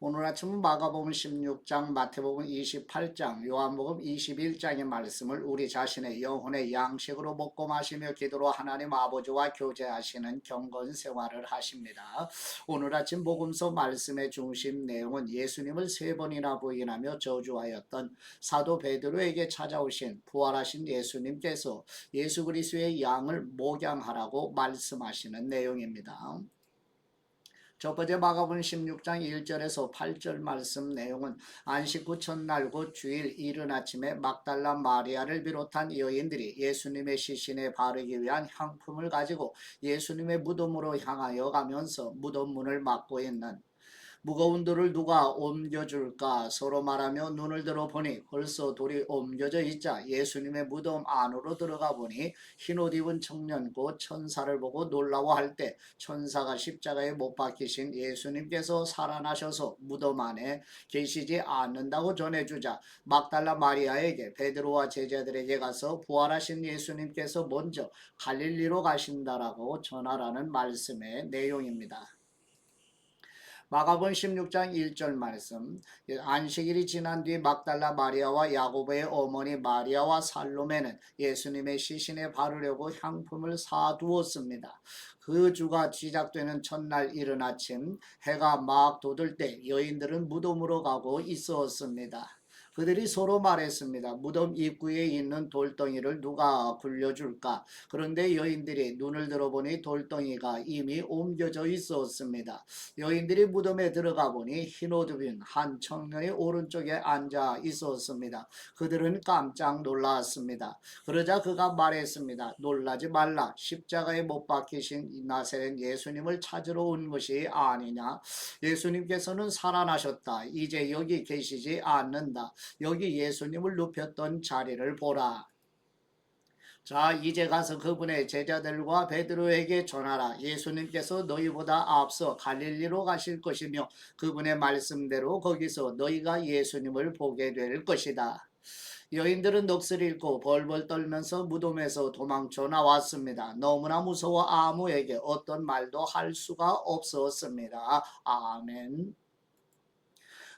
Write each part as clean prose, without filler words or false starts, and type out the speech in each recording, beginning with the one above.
오늘 아침은 마가복음 16장, 마태복음 28장, 요한복음 21장의 말씀을 우리 자신의 영혼의 양식으로 먹고 마시며 기도로 하나님 아버지와 교제하시는 경건 생활을 하십니다. 오늘 아침 복음서 말씀의 중심 내용은 예수님을 세 번이나 부인하며 저주하였던 사도 베드로에게 찾아오신 부활하신 예수님께서 예수 그리스도의 양을 목양하라고 말씀하시는 내용입니다. 첫 번째 마가복음 16장 1절에서 8절 말씀 내용은 안식 후 첫날 곧 주일 이른 아침에 막달라 마리아를 비롯한 여인들이 예수님의 시신에 바르기 위한 향품을 가지고 예수님의 무덤으로 향하여 가면서 무덤 문을 막고 있는 무거운 돌을 누가 옮겨줄까 서로 말하며 눈을 들어 보니 벌써 돌이 옮겨져 있자 예수님의 무덤 안으로 들어가 보니 흰옷 입은 청년 곧 천사를 보고 놀라워할 때 천사가 십자가에 못 박히신 예수님께서 살아나셔서 무덤 안에 계시지 않는다고 전해주자 막달라 마리아에게 베드로와 제자들에게 가서 부활하신 예수님께서 먼저 갈릴리로 가신다라고 전하라는 말씀의 내용입니다. 마가복음 16장 1절 말씀 안식일이 지난 뒤 막달라 마리아와 야고보의 어머니 마리아와 살로메는 예수님의 시신에 바르려고 향품을 사두었습니다. 그 주가 시작되는 첫날 이른 아침 해가 막 돋을 때 여인들은 무덤으로 가고 있었습니다. 그들이 서로 말했습니다. 무덤 입구에 있는 돌덩이를 누가 굴려줄까? 그런데 여인들이 눈을 들어보니 돌덩이가 이미 옮겨져 있었습니다. 여인들이 무덤에 들어가 보니 흰옷 입은 한 청년이 오른쪽에 앉아 있었습니다. 그들은 깜짝 놀랐습니다. 그러자 그가 말했습니다. 놀라지 말라. 십자가에 못 박히신 나사렛 예수님을 찾으러 온 것이 아니냐. 예수님께서는 살아나셨다. 이제 여기 계시지 않는다. 여기 예수님을 눕혔던 자리를 보라. 자, 이제 가서 그분의 제자들과 베드로에게 전하라. 예수님께서 너희보다 앞서 갈릴리로 가실 것이며 그분의 말씀대로 거기서 너희가 예수님을 보게 될 것이다. 여인들은 넋을 잃고 벌벌 떨면서 무덤에서 도망쳐 나왔습니다. 너무나 무서워 아무에게 어떤 말도 할 수가 없었습니다. 아멘.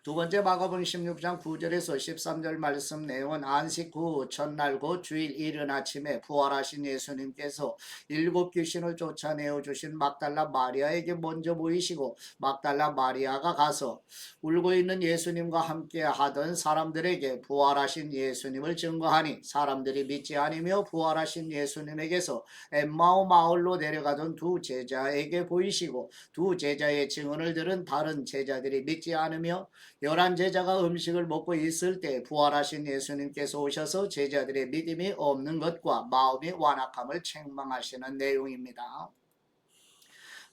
두 번째 마가복음 16장 9절에서 13절 말씀 내용은 안식 후 첫날 곧 주일 이른 아침에 부활하신 예수님께서 일곱 귀신을 쫓아내어 주신 막달라 마리아에게 먼저 보이시고 막달라 마리아가 가서 울고 있는 예수님과 함께 하던 사람들에게 부활하신 예수님을 증거하니 사람들이 믿지 않으며 부활하신 예수님에게서 엠마오 마을로 내려가던 두 제자에게 보이시고 두 제자의 증언을 들은 다른 제자들이 믿지 않으며 11제자가 음식을 먹고 있을 때 부활하신 예수님께서 오셔서 제자들의 믿음이 없는 것과 마음이 완악함을 책망하시는 내용입니다.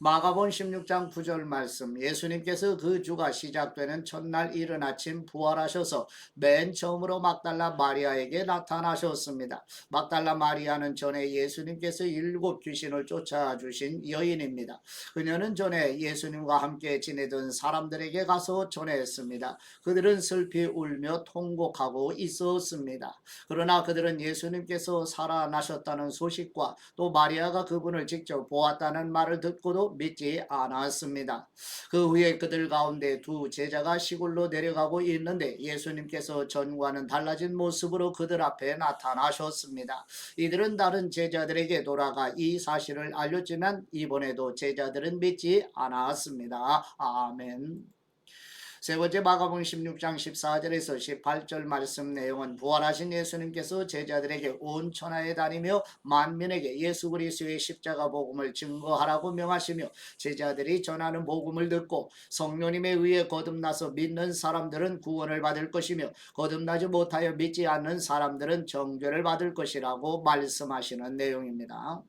마가복음 16장 9절 말씀 예수님께서 그 주가 시작되는 첫날 이른 아침 부활하셔서 맨 처음으로 막달라 마리아에게 나타나셨습니다. 막달라 마리아는 전에 예수님께서 일곱 귀신을 쫓아주신 여인입니다. 그녀는 전에 예수님과 함께 지내던 사람들에게 가서 전했습니다. 그들은 슬피 울며 통곡하고 있었습니다. 그러나 그들은 예수님께서 살아나셨다는 소식과 또 마리아가 그분을 직접 보았다는 말을 듣고도 믿지 않았습니다. 그 후에 그들 가운데 두 제자가 시골로 내려가고 있는데 예수님께서 전과는 달라진 모습으로 그들 앞에 나타나셨습니다. 이들은 다른 제자들에게 돌아가 이 사실을 알렸지만 이번에도 제자들은 믿지 않았습니다. 아멘. 세 번째 마가복음 16장 14절에서 18절 말씀 내용은 부활하신 예수님께서 제자들에게 온 천하에 다니며 만민에게 예수 그리스도의 십자가 복음을 증거하라고 명하시며 제자들이 전하는 복음을 듣고 성령님에 의해 거듭나서 믿는 사람들은 구원을 받을 것이며 거듭나지 못하여 믿지 않는 사람들은 정죄를 받을 것이라고 말씀하시는 내용입니다.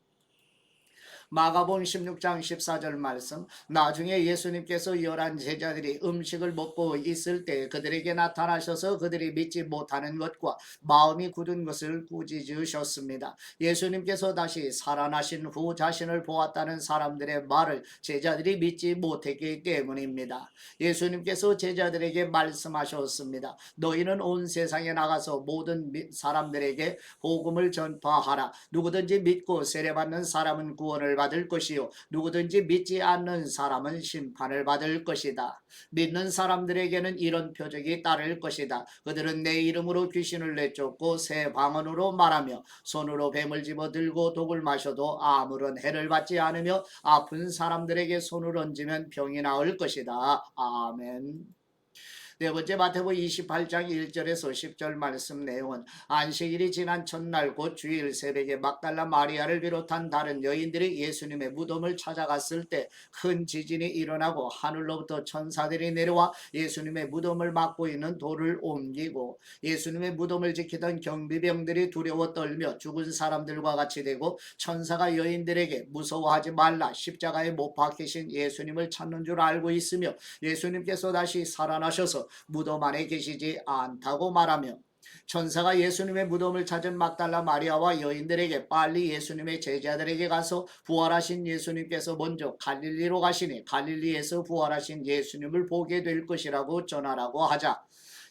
마가복음 16장 14절 말씀 나중에 예수님께서 11 제자들이 음식을 먹고 있을 때 그들에게 나타나셔서 그들이 믿지 못하는 것과 마음이 굳은 것을 꾸짖으셨습니다. 예수님께서 다시 살아나신 후 자신을 보았다는 사람들의 말을 제자들이 믿지 못했기 때문입니다. 예수님께서 제자들에게 말씀하셨습니다. 너희는 온 세상에 나가서 모든 사람들에게 복음을 전파하라. 누구든지 믿고 세례받는 사람은 구원을 받을 것이요 누구든지 믿지 않는 사람은 심판을 받을 것이다. 믿는 사람들에게는 이런 표적이 따를 것이다. 그들은 내 이름으로 귀신을 내쫓고 새 방언으로 말하며 손으로 뱀을 집어들고 독을 마셔도 아무런 해를 받지 않으며 아픈 사람들에게 손을 얹으면 병이 나을 것이다. 아멘. 네 번째 마태복음 28장 1절에서 10절 말씀 내용은 안식일이 지난 첫날 곧 주일 새벽에 막달라 마리아를 비롯한 다른 여인들이 예수님의 무덤을 찾아갔을 때 큰 지진이 일어나고 하늘로부터 천사들이 내려와 예수님의 무덤을 막고 있는 돌을 옮기고 예수님의 무덤을 지키던 경비병들이 두려워 떨며 죽은 사람들과 같이 되고 천사가 여인들에게 무서워하지 말라 십자가에 못 박히신 예수님을 찾는 줄 알고 있으며 예수님께서 다시 살아나셔서 무덤 안에 계시지 않다고 말하며 천사가 예수님의 무덤을 찾은 막달라 마리아와 여인들에게 빨리 예수님의 제자들에게 가서 부활하신 예수님께서 먼저 갈릴리로 가시니 갈릴리에서 부활하신 예수님을 보게 될 것이라고 전하라고 하자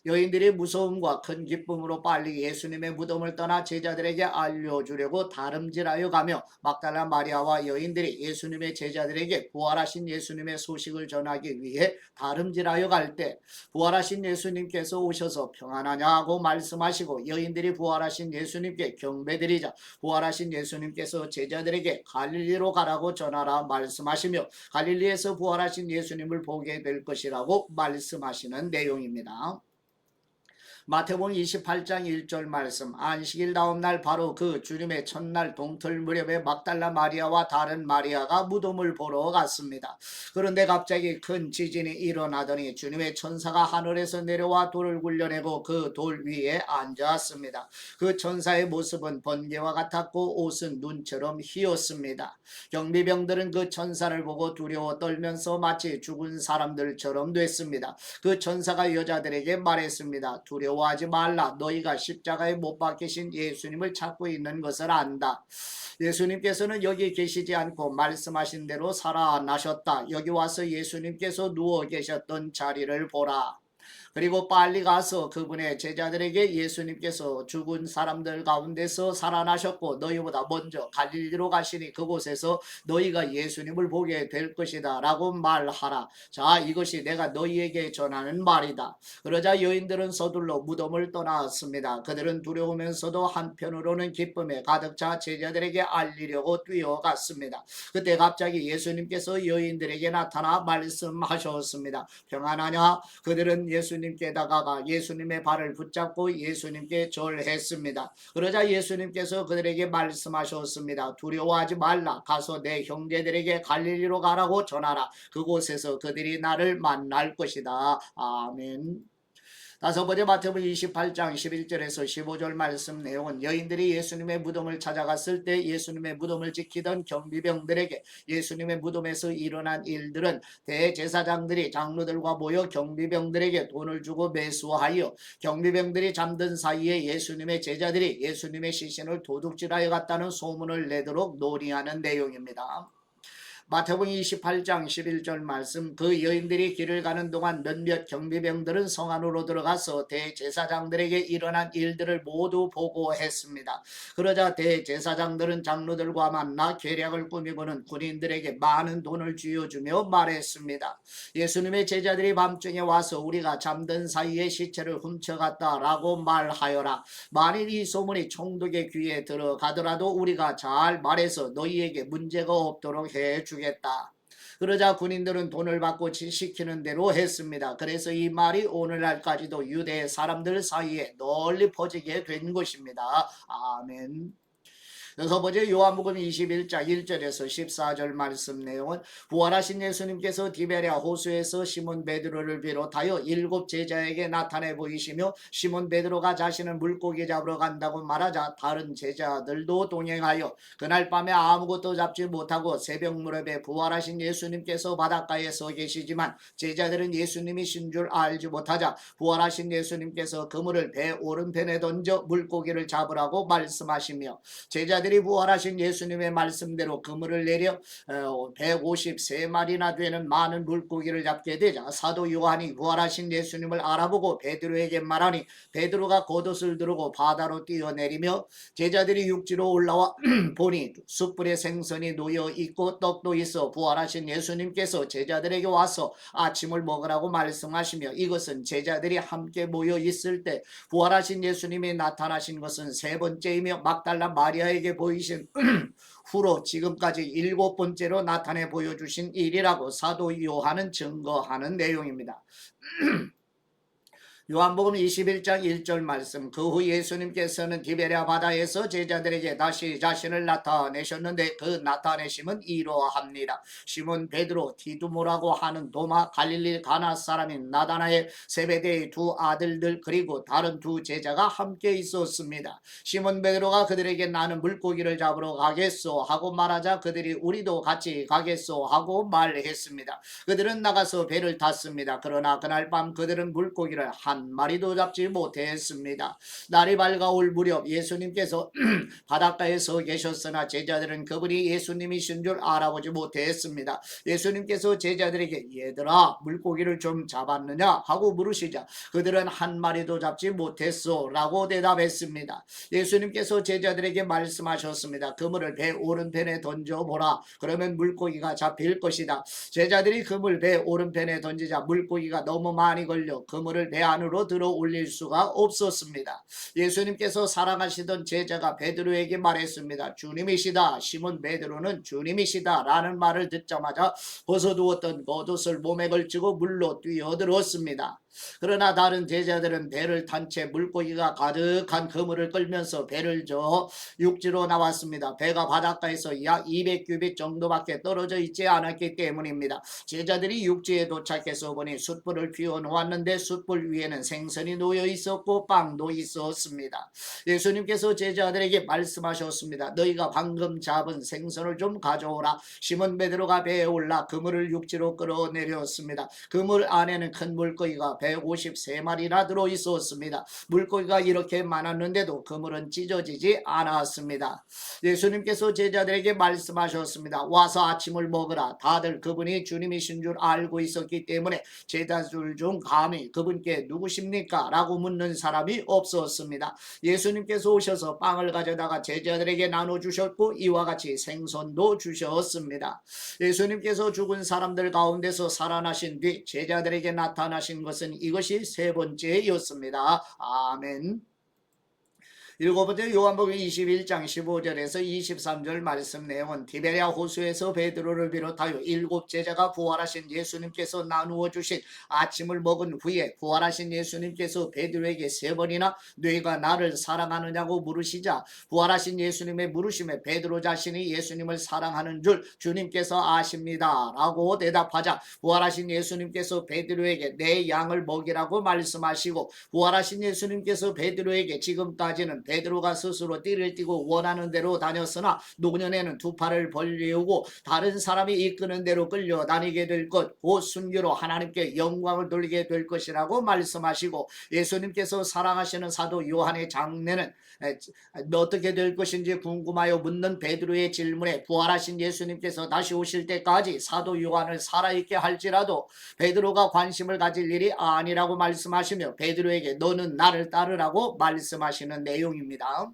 여인들이 무서움과 큰 기쁨으로 빨리 예수님의 무덤을 떠나 제자들에게 알려주려고 다름질하여 가며 막달라 마리아와 여인들이 예수님의 제자들에게 부활하신 예수님의 소식을 전하기 위해 다름질하여 갈 때 부활하신 예수님께서 오셔서 평안하냐고 말씀하시고 여인들이 부활하신 예수님께 경배드리자 부활하신 예수님께서 제자들에게 갈릴리로 가라고 전하라 말씀하시며 갈릴리에서 부활하신 예수님을 보게 될 것이라고 말씀하시는 내용입니다. 마태복음 28장 1절 말씀 안식일 다음 날 바로 그 주님의 첫날 동틀 무렵에 막달라 마리아와 다른 마리아가 무덤을 보러 갔습니다. 그런데 갑자기 큰 지진이 일어나더니 주님의 천사가 하늘에서 내려와 돌을 굴려내고 그 돌 위에 앉았습니다. 그 천사의 모습은 번개와 같았고 옷은 눈처럼 희었습니다. 경비병들은 그 천사를 보고 두려워 떨면서 마치 죽은 사람들처럼 됐습니다. 그 천사가 여자들에게 말했습니다. 두려워하지 말라. 너희가 십자가에 못 박히신 예수님을 찾고 있는 것을 안다. 예수님께서는 여기 계시지 않고 말씀하신 대로 살아나셨다. 여기 와서 예수님께서 누워 계셨던 자리를 보라. 그리고 빨리 가서 그분의 제자들에게 예수님께서 죽은 사람들 가운데서 살아나셨고 너희보다 먼저 갈릴리로 가시니 그곳에서 너희가 예수님을 보게 될 것이다 라고 말하라. 자, 이것이 내가 너희에게 전하는 말이다. 그러자 여인들은 서둘러 무덤을 떠났습니다. 그들은 두려우면서도 한편으로는 기쁨에 가득 차 제자들에게 알리려고 뛰어갔습니다. 그때 갑자기 예수님께서 여인들에게 나타나 말씀하셨습니다. 평안하냐? 그들은 예수님께 다가가 예수님의 발을 붙잡고 예수님께 절했습니다. 그러자 예수님께서 그들에게 말씀하셨습니다. 두려워하지 말라. 가서 내 형제들에게 갈릴리로 가라고 전하라. 그곳에서 그들이 나를 만날 것이다. 아멘. 다섯 번째 마태복음 28장 11절에서 15절 말씀 내용은 여인들이 예수님의 무덤을 찾아갔을 때 예수님의 무덤을 지키던 경비병들에게 예수님의 무덤에서 일어난 일들은 대제사장들이 장로들과 모여 경비병들에게 돈을 주고 매수하여 경비병들이 잠든 사이에 예수님의 제자들이 예수님의 시신을 도둑질하여 갔다는 소문을 내도록 논의하는 내용입니다. 마태복음 28장 11절 말씀 그 여인들이 길을 가는 동안 몇몇 경비병들은 성 안으로 들어가서 대제사장들에게 일어난 일들을 모두 보고했습니다. 그러자 대제사장들은 장로들과 만나 계략을 꾸미고는 군인들에게 많은 돈을 쥐어주며 말했습니다. 예수님의 제자들이 밤중에 와서 우리가 잠든 사이에 시체를 훔쳐갔다라고 말하여라. 만일 이 소문이 총독의 귀에 들어가더라도 우리가 잘 말해서 너희에게 문제가 없도록 해주겠다. 그러자 군인들은 돈을 받고 시키는 대로 했습니다. 그래서 이 말이 오늘날까지도 유대 사람들 사이에 널리 퍼지게 된 것입니다. 아멘. 여섯 번째 요한복음 21장 1절에서 14절 말씀 내용은 부활하신 예수님께서 디베랴 호수에서 시몬 베드로를 비롯하여 7 제자에게 나타내 보이시며 시몬 베드로가 자신은 물고기 잡으러 간다고 말하자 다른 제자들도 동행하여 그날 밤에 아무것도 잡지 못하고 새벽 무렵에 부활하신 예수님께서 바닷가에 서 계시지만 제자들은 예수님이신 줄 알지 못하자 부활하신 예수님께서 그물을 배 오른편에 던져 물고기를 잡으라고 말씀하시며 제자들이 제자들이 부활하신 예수님의 말씀대로 그물을 내려 153마리나 되는 많은 물고기를 잡게 되자 사도 요한이 부활하신 예수님을 알아보고 베드로에게 말하니 베드로가 겉옷을 두르고 바다로 뛰어내리며 제자들이 육지로 올라와 보니 숯불에 생선이 놓여 있고 떡도 있어 부활하신 예수님께서 제자들에게 와서 아침을 먹으라고 말씀하시며 이것은 제자들이 함께 모여 있을 때 부활하신 예수님이 나타나신 것은 세 번째이며 막달라 마리아에게 보이신 후로 지금까지 7번째로 나타내 보여주신 일이라고 사도 요한은 증거하는 내용입니다. 요한복음 21장 1절 말씀. 그 후 예수님께서는 디베랴 바다에서 제자들에게 다시 자신을 나타내셨는데 그 나타내심은 이러합니다. 시몬 베드로, 디두모라고 하는 도마, 갈릴리 가나 사람인 나다나엘, 세베대의 두 아들들 그리고 다른 두 제자가 함께 있었습니다. 시몬 베드로가 그들에게 나는 물고기를 잡으러 가겠소 하고 말하자 그들이 우리도 같이 가겠소 하고 말했습니다. 그들은 나가서 배를 탔습니다. 그러나 그날 밤 그들은 물고기를 한 마리도 잡지 못했습니다. 날이 밝아올 무렵 예수님께서 바닷가에 서 계셨으나 제자들은 그분이 예수님이신 줄 알아보지 못했습니다. 예수님께서 제자들에게 얘들아 물고기를 좀 잡았느냐 하고 물으시자 그들은 한 마리도 잡지 못했소 라고 대답했습니다. 예수님께서 제자들에게 말씀하셨습니다. 그물을 배 오른편에 던져보라. 그러면 물고기가 잡힐 것이다. 제자들이 그물 배 오른편에 던지자 물고기가 너무 많이 걸려 그물을 배 안으로 들어 올릴 수가 없었습니다. 예수님께서 사랑하시던 제자가 베드로에게 말했습니다. 주님이시다. 시몬 베드로는 주님이시다 라는 말을 듣자마자 벗어두었던 겉옷을 몸에 걸치고 물로 뛰어들었습니다. 그러나 다른 제자들은 배를 탄 채 물고기가 가득한 그물을 끌면서 배를 저어 육지로 나왔습니다. 배가 바닷가에서 약 200규빗 정도밖에 떨어져 있지 않았기 때문입니다. 제자들이 육지에 도착해서 보니 숯불을 피워 놓았는데 숯불 위에는 생선이 놓여 있었고 빵도 있었습니다. 예수님께서 제자들에게 말씀하셨습니다. 너희가 방금 잡은 생선을 좀 가져오라. 시몬 베드로가 배에 올라 그물을 육지로 끌어내렸습니다. 그물 안에는 큰 물고기가 153마리나 들어 있었습니다. 물고기가 이렇게 많았는데도 그물은 찢어지지 않았습니다. 예수님께서 제자들에게 말씀하셨습니다. 와서 아침을 먹으라. 다들 그분이 주님이신 줄 알고 있었기 때문에 제자들 중 감히 그분께 누구십니까? 라고 묻는 사람이 없었습니다. 예수님께서 오셔서 빵을 가져다가 제자들에게 나눠주셨고 이와 같이 생선도 주셨습니다. 예수님께서 죽은 사람들 가운데서 살아나신 뒤 제자들에게 나타나신 것은 이것이 세 번째였습니다. 아멘. 일곱 번째 요한복음 21장 15절에서 23절 말씀 내용은 디베랴 호수에서 베드로를 비롯하여 7 제자가 부활하신 예수님께서 나누어 주신 아침을 먹은 후에 부활하신 예수님께서 베드로에게 3번이나 너희가 나를 사랑하느냐고 물으시자 부활하신 예수님의 물으심에 베드로 자신이 예수님을 사랑하는 줄 주님께서 아십니다 라고 대답하자 부활하신 예수님께서 베드로에게 내 양을 먹이라고 말씀하시고 부활하신 예수님께서 베드로에게 지금까지는 베드로가 스스로 띠를 띠고 원하는 대로 다녔으나 노년에는 두 팔을 벌리우고 다른 사람이 이끄는 대로 끌려다니게 될 것, 곧 순교로 하나님께 영광을 돌리게 될 것이라고 말씀하시고 예수님께서 사랑하시는 사도 요한의 장례는 어떻게 될 것인지 궁금하여 묻는 베드로의 질문에 부활하신 예수님께서 다시 오실 때까지 사도 요한을 살아있게 할지라도 베드로가 관심을 가질 일이 아니라고 말씀하시며 베드로에게 너는 나를 따르라고 말씀하시는 내용입니다.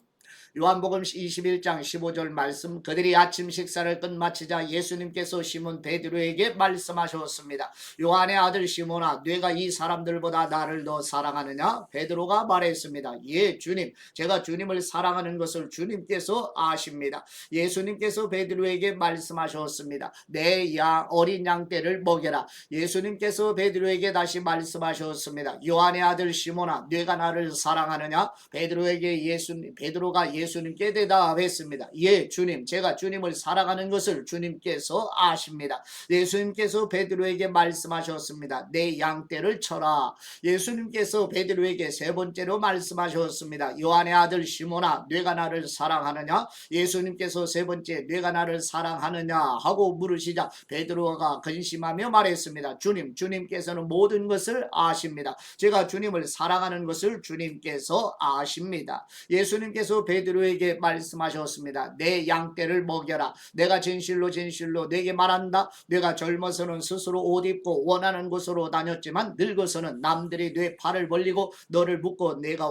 요한복음 21장 15절 말씀 그들이 아침 식사를 끝마치자 예수님께서 시몬 베드로에게 말씀하셨습니다. 요한의 아들 시몬아 네가 이 사람들보다 나를 더 사랑하느냐? 베드로가 말했습니다. 예 주님 제가 주님을 사랑하는 것을 주님께서 아십니다. 예수님께서 베드로에게 말씀하셨습니다. 내 어린 양떼를 먹여라. 예수님께서 베드로에게 다시 말씀하셨습니다. 요한의 아들 시몬아 네가 나를 사랑하느냐? 베드로가 예수님께 대답했습니다. 예 주님 제가 주님을 사랑하는 것을 주님께서 아십니다. 예수님께서 베드로에게 말씀하셨습니다. 내 양떼를 쳐라. 예수님께서 베드로에게 세 번째로 말씀하셨습니다. 요한의 아들 시몬아 네가 나를 사랑하느냐? 예수님께서 세 번째 네가 나를 사랑하느냐 하고 물으시자 베드로가 근심하며 말했습니다. 주님께서는 모든 것을 아십니다. 제가 주님을 사랑하는 것을 주님께서 아십니다. 예수님께서 베드로에게 베드로에게 말씀하셨습니다. 내 양떼를 먹여라. 내가 진실로 진실로 내게 말한다. 내가 젊어서는 스스로 옷 입고 원하는 곳으로 다녔지만 늙어서는 남들이 내 팔을 벌리고 너를 묶고 내가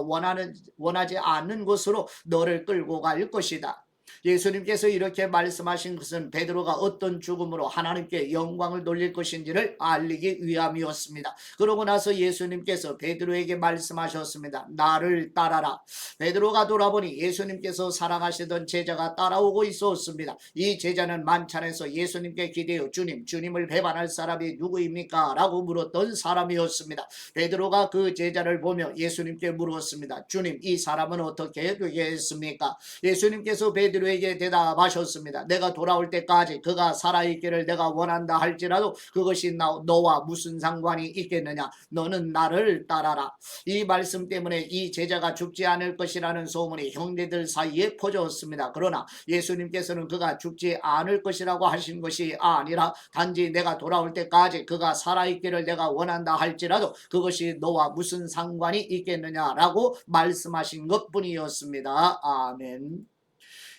원하지 않는 곳으로 너를 끌고 갈 것이다. 예수님께서 이렇게 말씀하신 것은 베드로가 어떤 죽음으로 하나님께 영광을 돌릴 것인지를 알리기 위함이었습니다. 그러고 나서 예수님께서 베드로에게 말씀하셨습니다. 나를 따라라. 베드로가 돌아보니 예수님께서 사랑하시던 제자가 따라오고 있었습니다. 이 제자는 만찬에서 예수님께 기대어 주님을 배반할 사람이 누구입니까? 라고 물었던 사람이었습니다. 베드로가 그 제자를 보며 예수님께 물었습니다. 주님, 이 사람은 어떻게 되겠습니까? 예수님께서 베드로에게 대답하셨습니다. 내가 돌아올 때까지 그가 살아있기를 내가 원한다 할지라도 그것이 너와 무슨 상관이 있겠느냐? 너는 나를 따라라. 이 말씀 때문에 이 제자가 죽지 않을 것이라는 소문이 형제들 사이에 퍼졌습니다. 그러나 예수님께서는 그가 죽지 않을 것이라고 하신 것이 아니라 단지 내가 돌아올 때까지 그가 살아있기를 내가 원한다 할지라도 그것이 너와 무슨 상관이 있겠느냐라고 말씀하신 것뿐이었습니다. 아멘.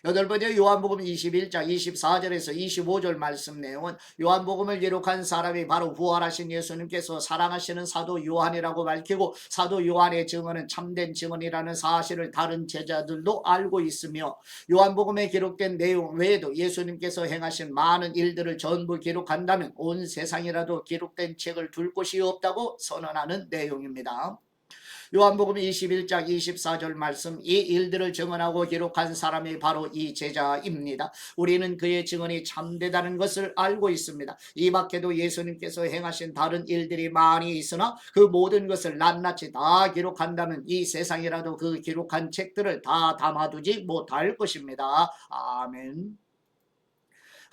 여덟 번째 요한복음 21장 24절에서 25절 말씀 내용은 요한복음을 기록한 사람이 바로 부활하신 예수님께서 사랑하시는 사도 요한이라고 밝히고 사도 요한의 증언은 참된 증언이라는 사실을 다른 제자들도 알고 있으며 요한복음에 기록된 내용 외에도 예수님께서 행하신 많은 일들을 전부 기록한다면 온 세상이라도 기록된 책을 둘 곳이 없다고 선언하는 내용입니다. 요한복음 21장 24절 말씀, 이 일들을 증언하고 기록한 사람이 바로 이 제자입니다. 우리는 그의 증언이 참되다는 것을 알고 있습니다. 이 밖에도 예수님께서 행하신 다른 일들이 많이 있으나 그 모든 것을 낱낱이 다 기록한다면 이 세상이라도 그 기록한 책들을 다 담아두지 못할 것입니다. 아멘.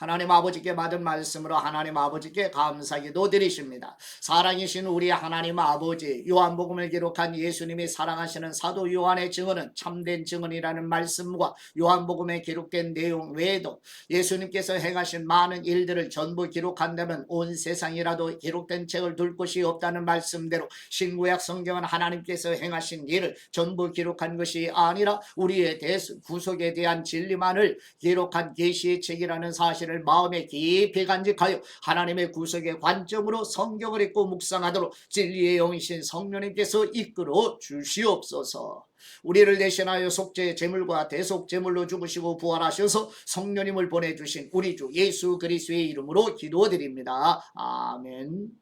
하나님 아버지께 받은 말씀으로 하나님 아버지께 감사기도 드리십니다. 사랑이신 우리 하나님 아버지, 요한복음을 기록한 예수님이 사랑하시는 사도 요한의 증언은 참된 증언이라는 말씀과 요한복음에 기록된 내용 외에도 예수님께서 행하신 많은 일들을 전부 기록한다면 온 세상이라도 기록된 책을 둘 곳이 없다는 말씀대로 신구약 성경은 하나님께서 행하신 일을 전부 기록한 것이 아니라 우리의 구속에 대한 진리만을 기록한 계시의 책이라는 사실을 마음에 깊이 간직하여 하나님의 구속의 관점으로 성경을 읽고 묵상하도록 진리의 영이신 성령님께서 이끌어 주시옵소서. 우리를 대신하여 속죄 제물과 대속 제물로 죽으시고 부활하셔서 성령님을 보내주신 우리 주 예수 그리스도의 이름으로 기도드립니다. 아멘.